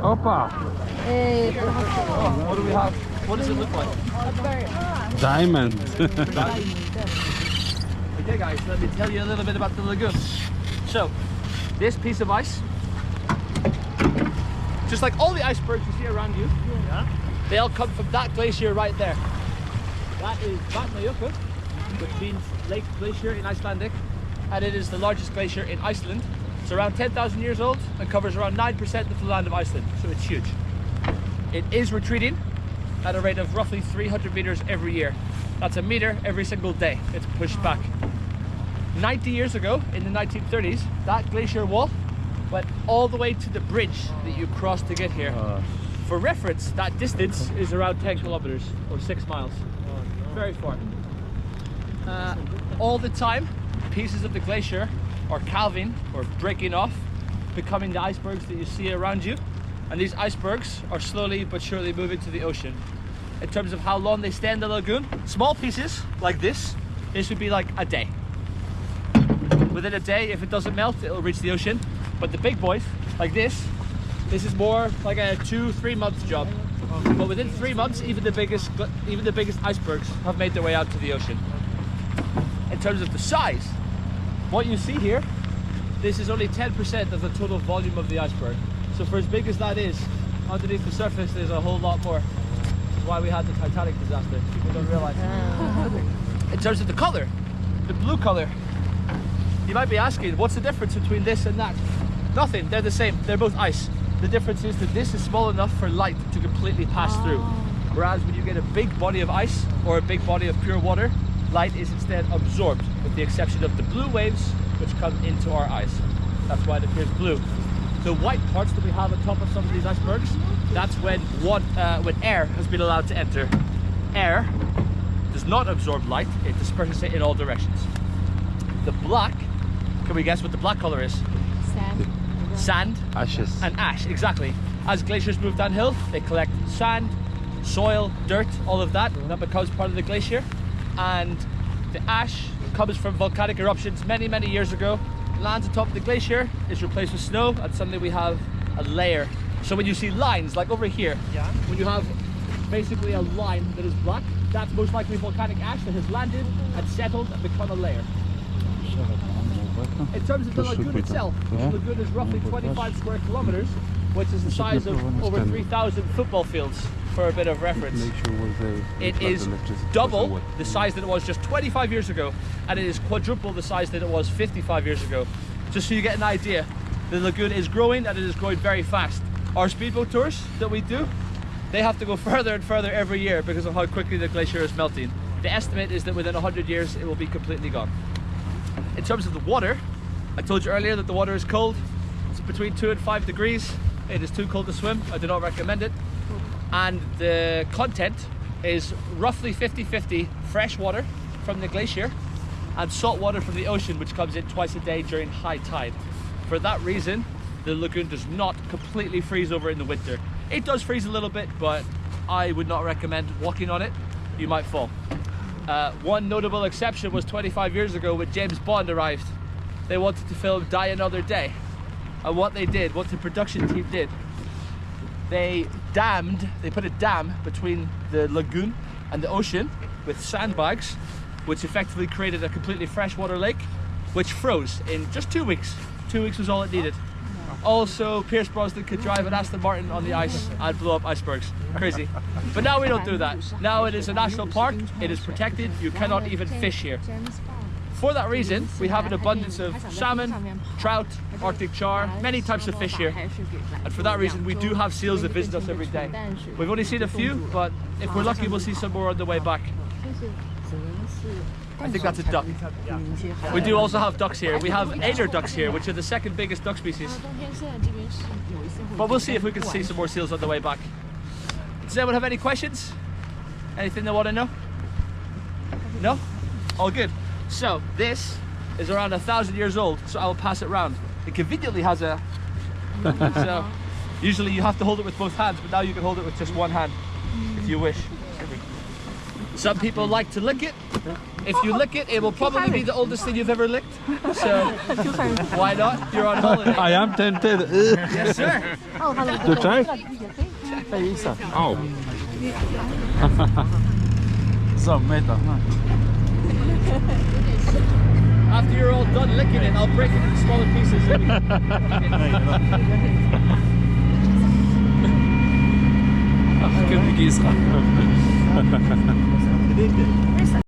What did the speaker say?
Opa! Oh, what do we have? What does it look like? Diamond! Okay guys, let me tell you a little bit about the lagoon. So, this piece of ice, just like all the icebergs you see around you, they all come from that glacier right there. That is Vatnajökull, which means Lake Glacier in Icelandic, and it is the largest glacier in Iceland. It's around 10,000 years old and covers around 9% of the land of Iceland, so it's huge. It is retreating at a rate of roughly 300 meters every year. That's a meter every single day. It's pushed back. 90 years ago, in the 1930s, that glacier wall went all the way to the bridge that you crossed to get here. For reference, that distance is around 10 kilometers or 6 miles. Very far. All the time, pieces of the glacier are calving or breaking off, becoming the icebergs that you see around you. And these icebergs are slowly but surely moving to the ocean. In terms of how long they stay in the lagoon, small pieces like this would be like a day. Within a day, if it doesn't melt, it'll reach the ocean. But the big boys, like this is more like a 2-3 month job. But within 3 months, even the biggest icebergs have made their way out to the ocean. In terms of the size, what you see here, this is only 10% of the total volume of the iceberg. So for as big as that is, underneath the surface there's a whole lot more. Which is why we had the Titanic disaster. People don't realize. In terms of the color, the blue color, you might be asking, what's the difference between this and that? Nothing, they're the same, they're both ice. The difference is that this is small enough for light to completely pass through. Whereas when you get a big body of ice or a big body of pure water, light is instead absorbed, with the exception of the blue waves which come into our ice. That's why it appears blue. The white parts that we have on top of some of these icebergs, that's when air has been allowed to enter. Air does not absorb light, it disperses it in all directions. The black, can we guess what the black color is? Sand. Sand. Ashes. And ash, exactly. As glaciers move downhill, they collect sand, soil, dirt, all of that. That becomes part of the glacier. And the ash comes from volcanic eruptions many, many years ago, lands on top of the glacier, is replaced with snow, and suddenly we have a layer. So when you see lines, like over here, when you have basically a line that is black, that's most likely volcanic ash that has landed and settled and become a layer. In terms of the lagoon itself, the lagoon is roughly 25 square kilometers, which is the size of over 3,000 football fields, for a bit of reference. It is double the size that it was just 25 years ago, and it is quadruple the size that it was 55 years ago. Just so you get an idea, the lagoon is growing, and it is growing very fast. Our speedboat tours that we do, they have to go further and further every year because of how quickly the glacier is melting. The estimate is that within 100 years it will be completely gone. In terms of the water, I told you earlier that the water is cold. It's between 2 and 5 degrees. It is too cold to swim. I do not recommend it. And the content is roughly 50-50 fresh water from the glacier and salt water from the ocean, which comes in twice a day during high tide. For that reason, the lagoon does not completely freeze over in the winter. It does freeze a little bit, but I would not recommend walking on it. You might fall. One notable exception was 25 years ago when James Bond arrived. They wanted to film Die Another Day. And what they did, what the production team did, they put a dam between the lagoon and the ocean with sandbags, which effectively created a completely freshwater lake, which froze in just 2 weeks. 2 weeks was all it needed. Also, Pierce Brosnan could drive an Aston Martin on the ice and blow up icebergs. Crazy. But now we don't do that. Now it is a national park, it is protected, you cannot even fish here. For that reason, we have an abundance of salmon, trout, Arctic char, many types of fish here. And for that reason, we do have seals that visit us every day. We've only seen a few, but if we're lucky, we'll see some more on the way back. I think that's a duck. We do also have ducks here. We have eider ducks here, which are the second biggest duck species. But we'll see if we can see some more seals on the way back. Does anyone have any questions? Anything they want to know? No? All good. So this is around 1,000 years old, so I will pass it round. It conveniently has a... So usually you have to hold it with both hands, but now you can hold it with just one hand if you wish. Some people like to lick it. If you lick it, it will probably be the oldest thing you've ever licked. So why not? You're on holiday. I am tempted. Yes, sir. To try? Oh. After you're all done licking it, I'll break it into smaller pieces. Ach,